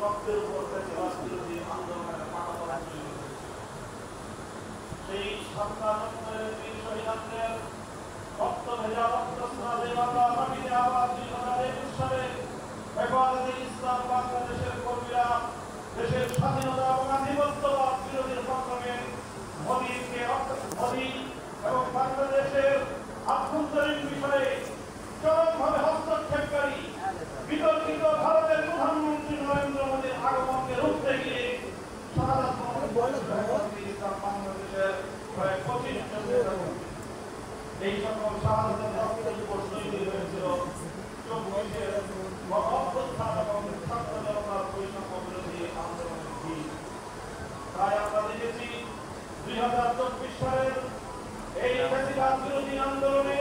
রক্তের উপর বিরোধী আন্দোলনের পাকাপড়া সেই 57 বীর শহীদদের রক্ত ভেজা রক্ত স্নানে বাংলা মাটিতে আবার 2021 সালে হেফাজতে ইসলাম বাংলাদেশের কর্মীরা দেশের স্বাধীনতা এবং আধিপত্যবাদ বিরোধীর সংগ্রামে মোদী এবং বাংলাদেশের আভ্যন্তরীণ বিষয়ে চরমভাবে হস্তক্ষেপকারী বিতর্কিত ভারতের প্রধানমন্ত্রী নরেন্দ্র মোদীর আগমনকে রুখতে গিয়ে বাংলাদেশের প্রায় 25 জন এই সকল শাহাদাতের রক্তের উপর তৈরি হয়েছিল 24-এর অভ্যুত্থান এবং ছাত্র জনতার বৈষম্য বিরোধী আন্দোলনের দিন। তাই আমরা দেখেছি 2024 সালের এই ফ্যাসিবাদ বিরোধী আন্দোলনে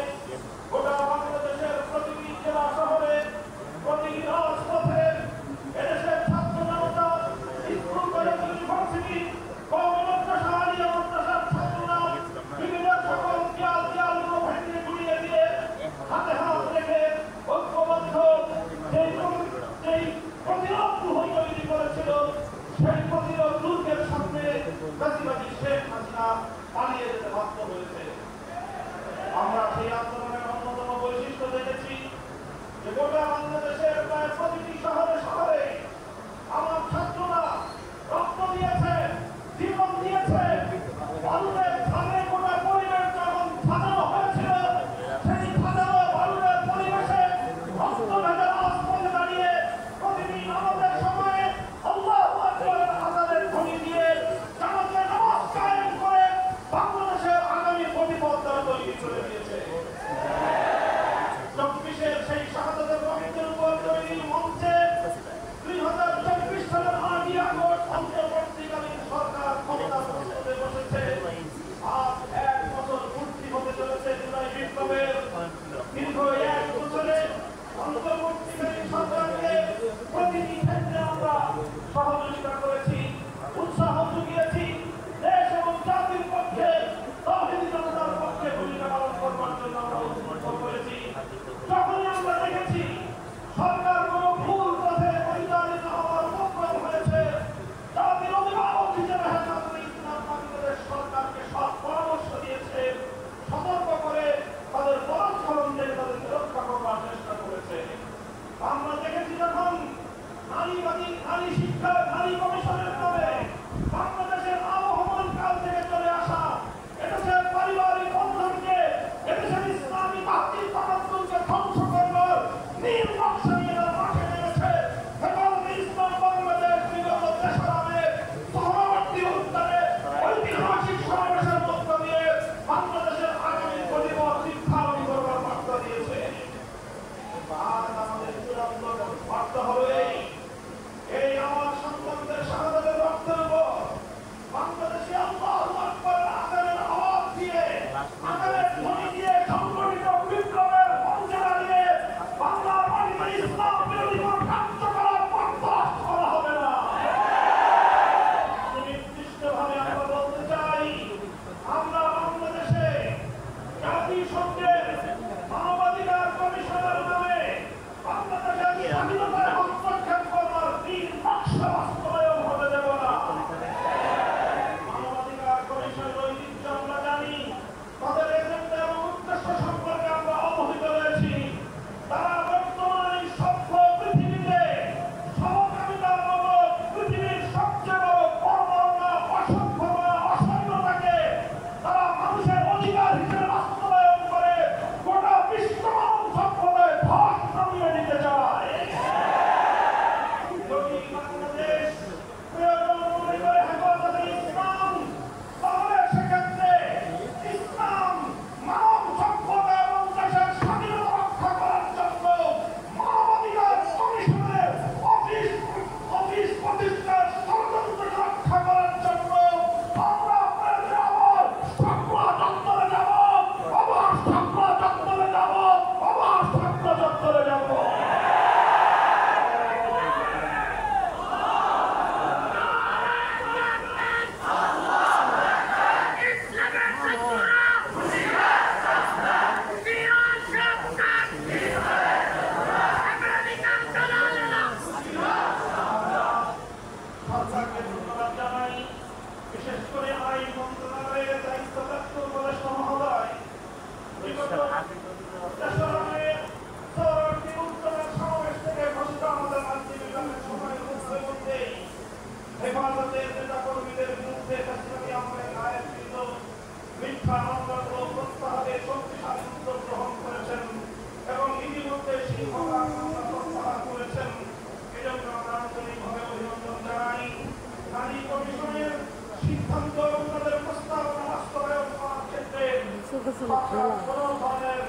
সরকার কোনো ধরনের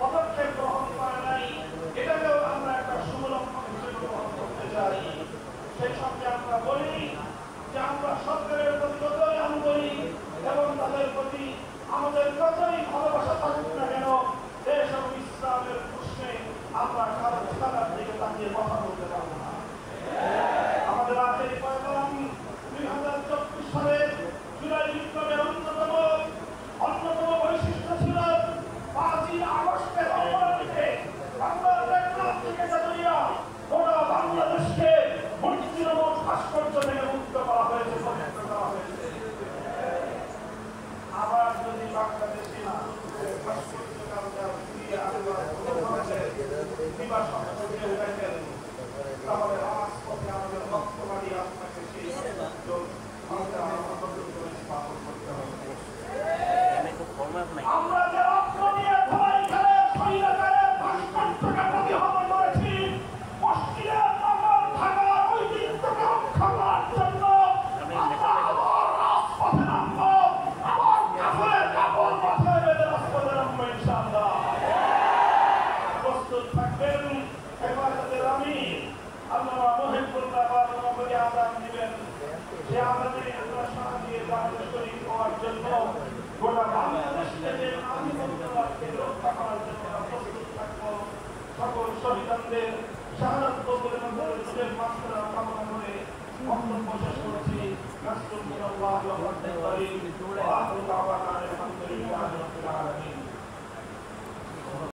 পদক্ষেপ গ্রহণ করে নাই, এটাকেও আমরা একটা শুভলক্ষণ হিসেবে গ্রহণ করতে চাই। সেই সঙ্গে আমরা বলি যে আমরা সরকারের প্রতি যতই আন্তরিক এবং তাদের প্রতি আমাদের যতই ভালোবাসা থাকুক না কেন, দেশ এবং ইসলামের প্রশ্নে আমরা কারো ঠিকানার দিকে তাকিয়ে কথা বলতে পারবো না। আমাদের আখেরি পয়গাম 2024 সালের জুলাই বিপ্লবের অন্যতম বৈশিষ্ট্য ছিল 5ই আগস্টের অপরাধে বাংলাদেশ থেকে জাতীয় গোটা বাংলাদেশকে তৃণমূল ভাস্কর্য থেকে মুক্ত করা হয়েছে, পবিত্র করা হয়েছে। আবার যদি বাংলাদেশি না তাহলে রাজপথে আমাদের রক্তবাড়ি আপনাকে সেই আমরা যে রক্ত নিয়ে সবাই খেলে শৈলকারের ভাস্কর্যকে প্রতিহত করেছি, পশ্চিমের নগর ঢাকার ঐতিহ্যকে রক্ষা করার জন্য আমরা আবার রাজপথে নামবো, আবার কাপড়ের কাপড় মাথায় বেঁধে রাজপথে নামবো ইনশাআল্লাহ। প্রস্তুত থাকবেন। হেফাজতের আমির আল্লামা মহিবুল্লাহ বাবুকে আদান দিবেন। সে আদানে আমরা সারা দিয়ে বাংলাদেশ শরীফ হওয়ার জন্য গোটা বাংলাদেশকে যে আধিপত্যকে রক্ষা করার জন্য প্রস্তুত থাকবো। সকল শহীদদের শাহাদাত কবুলের মধ্যে মাসরা কামনা করে বক্তব্য শেষ করেছি। রাসূলুল্লাহ সাল্লাল্লাহু আলাইহি ওয়া সাল্লাম